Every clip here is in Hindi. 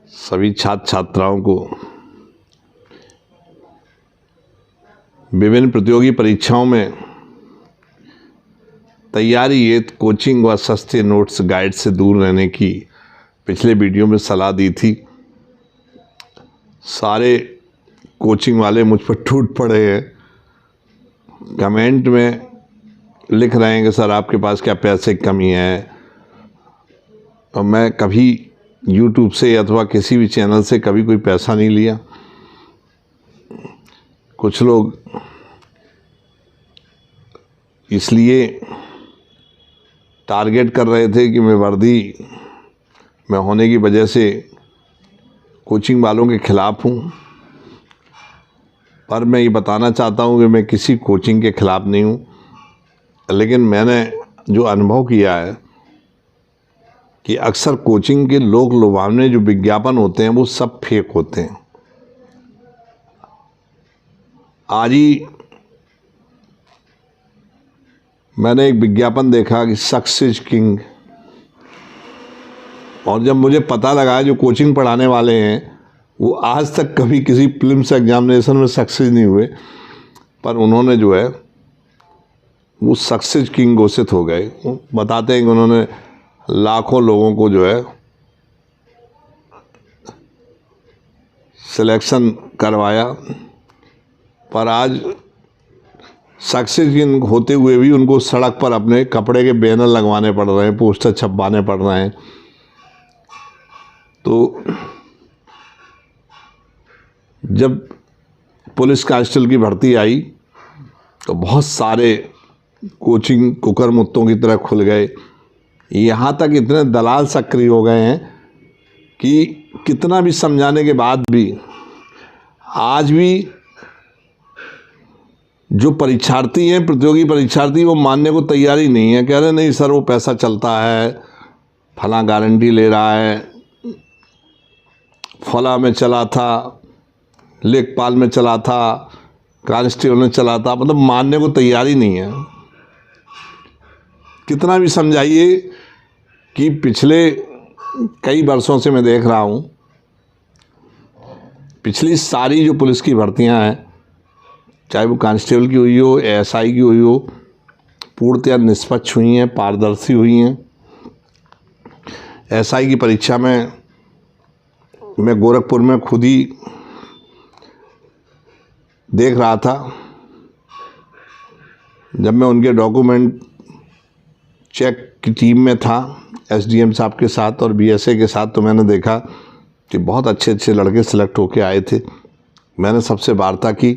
सभी छात्र छात्राओं को विभिन्न प्रतियोगी परीक्षाओं में तैयारी हेतु कोचिंग व सस्ते नोट्स गाइड से दूर रहने की पिछले वीडियो में सलाह दी थी। सारे कोचिंग वाले मुझ पर टूट पड़े हैं, कमेंट में लिख रहे हैं कि सर आपके पास क्या पैसे की कमी है। और मैं कभी YouTube से अथवा किसी भी चैनल से कभी कोई पैसा नहीं लिया। कुछ लोग इसलिए टारगेट कर रहे थे कि मैं वर्दी में होने की वजह से कोचिंग वालों के खिलाफ़ हूँ, पर मैं ये बताना चाहता हूँ कि मैं किसी कोचिंग के ख़िलाफ़ नहीं हूँ। लेकिन मैंने जो अनुभव किया है कि अक्सर कोचिंग के लोक लुभावने जो विज्ञापन होते हैं वो सब फेक होते हैं। आज ही मैंने एक विज्ञापन देखा कि सक्सेस किंग, और जब मुझे पता लगा जो कोचिंग पढ़ाने वाले हैं वो आज तक कभी किसी प्रीलिम्स एग्जामिनेशन में सक्सेस नहीं हुए, पर उन्होंने जो है वो सक्सेस किंग घोषित हो गए। बताते हैं कि उन्होंने लाखों लोगों को जो है सिलेक्शन करवाया, पर आज सक्सेस किंग होते हुए भी उनको सड़क पर अपने कपड़े के बैनर लगवाने पड़ रहे हैं, पोस्टर छपवाने पड़ रहे हैं। तो जब पुलिस कांस्टेबल की भर्ती आई तो बहुत सारे कोचिंग कुकर मुत्तों की तरह खुल गए। यहाँ तक इतने दलाल सक्रिय हो गए हैं कि कितना भी समझाने के बाद भी आज भी जो परीक्षार्थी हैं, प्रतियोगी परीक्षार्थी, वो मानने को तैयार ही नहीं है। कह रहे नहीं सर वो पैसा चलता है, फला गारंटी ले रहा है, फला में चला था, लेखपाल में चला था, कांस्टेबल में चला था, मतलब मानने को तैयार ही नहीं है। कितना भी समझाइए कि पिछले कई वर्षों से मैं देख रहा हूँ, पिछली सारी जो पुलिस की भर्तियां हैं, चाहे वो कांस्टेबल की हुई हो, एएसआई की हुई हो, पूर्णतया निष्पक्ष हुई हैं, पारदर्शी हुई हैं। एएसआई की परीक्षा में मैं गोरखपुर में खुद ही देख रहा था। जब मैं उनके डॉक्यूमेंट चेक की टीम में था एसडीएम साहब के साथ और बीएसए के साथ, तो मैंने देखा कि बहुत अच्छे अच्छे लड़के सिलेक्ट होके आए थे। मैंने सबसे वार्ता की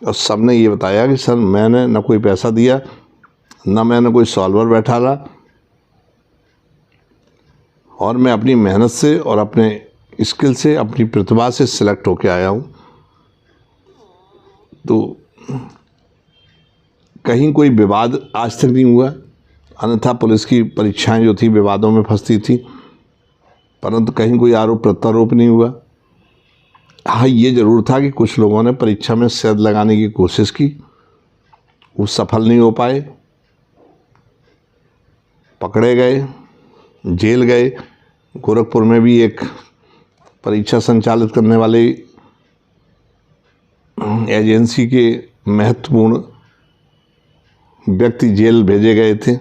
और सबने ये बताया कि सर मैंने न कोई पैसा दिया, न मैंने कोई सॉल्वर बैठा रहा, और मैं अपनी मेहनत से और अपने स्किल से, अपनी प्रतिभा से सिलेक्ट होके आया हूँ। तो कहीं कोई विवाद आज तक नहीं हुआ, अन्यथा पुलिस की परीक्षाएं जो थी विवादों में फंसती थी, परंतु कहीं कोई आरोप प्रत्यारोप नहीं हुआ। हाँ, ये ज़रूर था कि कुछ लोगों ने परीक्षा में शहद लगाने की कोशिश की, वो सफल नहीं हो पाए, पकड़े गए, जेल गए। गोरखपुर में भी एक परीक्षा संचालित करने वाले एजेंसी के महत्वपूर्ण व्यक्ति जेल भेजे गए थे।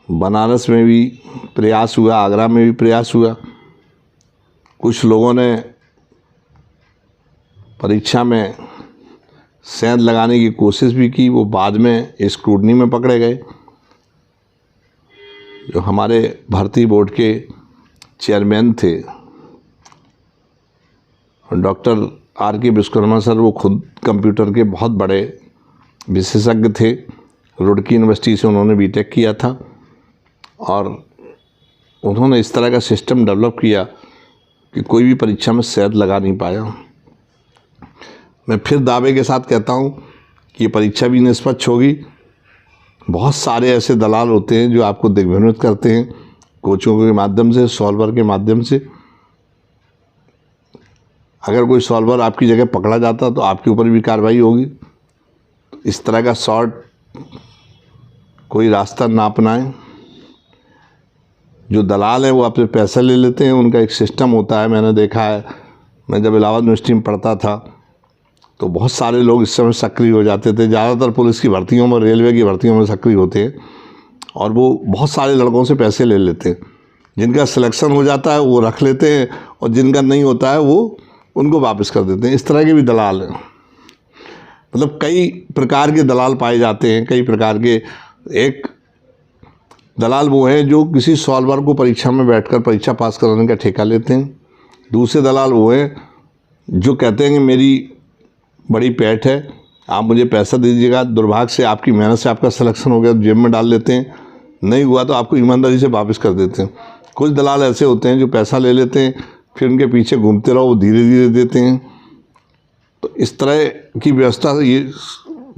बनारस में भी प्रयास हुआ, आगरा में भी प्रयास हुआ। कुछ लोगों ने परीक्षा में सेंध लगाने की कोशिश भी की, वो बाद में स्क्रूटनी में पकड़े गए। जो हमारे भर्ती बोर्ड के चेयरमैन थे डॉक्टर आर.के. विश्वकर्मा सर, वो खुद कंप्यूटर के बहुत बड़े विशेषज्ञ थे। रुड़की यूनिवर्सिटी से उन्होंने बीटेक किया था और उन्होंने इस तरह का सिस्टम डेवलप किया कि कोई भी परीक्षा में शहद लगा नहीं पाया। मैं फिर दावे के साथ कहता हूँ कि ये परीक्षा भी निष्पक्ष होगी। बहुत सारे ऐसे दलाल होते हैं जो आपको दिग्भ्रमित करते हैं कोचिंगों के माध्यम से, सॉल्वर के माध्यम से। अगर कोई सॉल्वर आपकी जगह पकड़ा जाता तो आपके ऊपर भी कार्रवाई होगी। तो इस तरह का शॉर्ट कोई रास्ता ना अपनाएं। जो दलाल हैं वो आपसे पैसा ले लेते हैं। उनका एक सिस्टम होता है, मैंने देखा है। मैं जब इलाहाबाद यूनिवर्सिटी में पढ़ता था तो बहुत सारे लोग इस समय सक्रिय हो जाते थे। ज़्यादातर पुलिस की भर्तियों में, रेलवे की भर्तियों में सक्रिय होते हैं और वो बहुत सारे लड़कों से पैसे ले लेते हैं। जिनका सिलेक्शन हो जाता है वो रख लेते हैं और जिनका नहीं होता है वो उनको वापस कर देते हैं। इस तरह के भी दलाल हैं। मतलब कई प्रकार के दलाल पाए जाते हैं, कई प्रकार के। एक दलाल वो हैं जो किसी सॉल्वर को परीक्षा में बैठकर परीक्षा पास कराने का ठेका लेते हैं। दूसरे दलाल वो हैं जो कहते हैं कि मेरी बड़ी पैठ है, आप मुझे पैसा दीजिएगा। दुर्भाग्य से आपकी मेहनत से आपका सिलेक्शन हो गया तो जेब में डाल लेते हैं, नहीं हुआ तो आपको ईमानदारी से वापस कर देते हैं। कुछ दलाल ऐसे होते हैं जो पैसा ले लेते हैं, फिर उनके पीछे घूमते रहो, वो धीरे धीरे देते हैं। तो इस तरह की व्यवस्था ये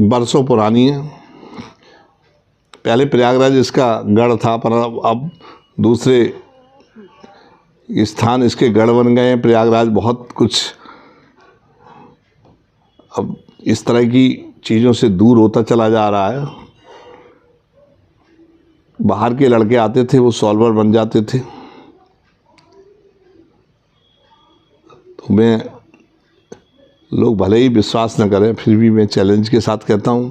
बरसों पुरानी है। पहले प्रयागराज इसका गढ़ था, पर अब दूसरे स्थान इसके गढ़ बन गए हैं। प्रयागराज बहुत कुछ अब इस तरह की चीज़ों से दूर होता चला जा रहा है। बाहर के लड़के आते थे, वो सॉल्वर बन जाते थे। तो मैं, लोग भले ही विश्वास न करें, फिर भी मैं चैलेंज के साथ कहता हूँ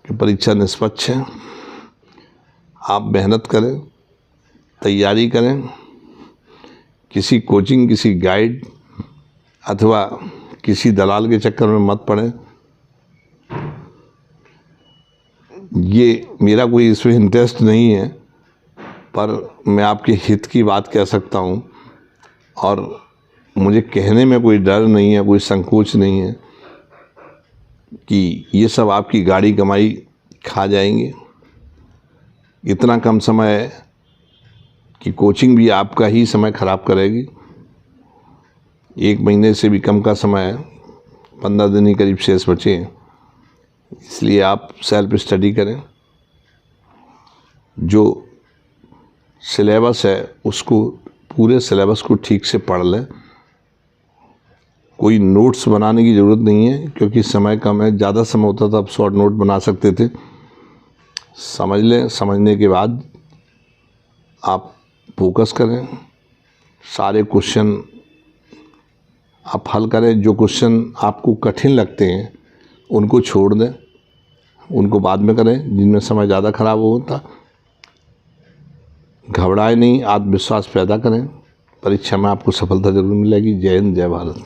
कि परीक्षा निष्पक्ष है। आप मेहनत करें, तैयारी करें, किसी कोचिंग, किसी गाइड अथवा किसी दलाल के चक्कर में मत पड़ें। ये मेरा कोई इसमें इंटरेस्ट नहीं है, पर मैं आपके हित की बात कह सकता हूँ और मुझे कहने में कोई डर नहीं है, कोई संकोच नहीं है कि ये सब आपकी गाड़ी कमाई खा जाएंगे। इतना कम समय है कि कोचिंग भी आपका ही समय ख़राब करेगी। 1 महीने से भी कम का समय है, 15 दिन ही करीब शेष बचे हैं। इसलिए आप सेल्फ स्टडी करें। जो सिलेबस है उसको, पूरे सिलेबस को ठीक से पढ़ लें। कोई नोट्स बनाने की ज़रूरत नहीं है क्योंकि समय कम है। ज़्यादा समय होता था, अब शॉर्ट नोट बना सकते थे। समझ लें, समझने के बाद आप फोकस करें, सारे क्वेश्चन आप हल करें। जो क्वेश्चन आपको कठिन लगते हैं उनको छोड़ दें, उनको बाद में करें जिनमें समय ज़्यादा खराब होता। घबराएं नहीं, आत्मविश्वास पैदा करें। परीक्षा में आपको सफलता जरूर मिलेगी। जय हिंद, जय भारत।